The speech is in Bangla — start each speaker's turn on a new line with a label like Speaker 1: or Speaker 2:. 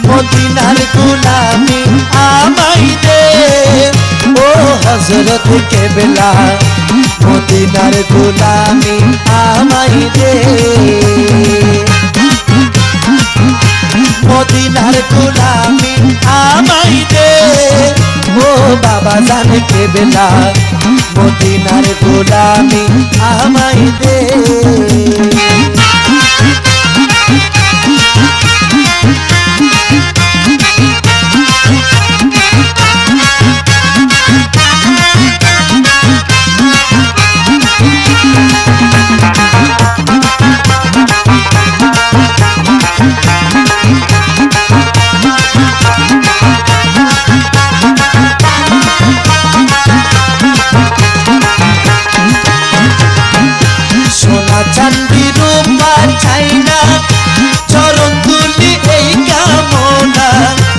Speaker 1: মদিনার গোলামি আমায় দে ও হযরত কেবলা মদিনার গোলামি আমায় দে মদিনার গোলামি আমায় দে ও বাবা জান কেবলা মদিনার গোলামি আমায় দে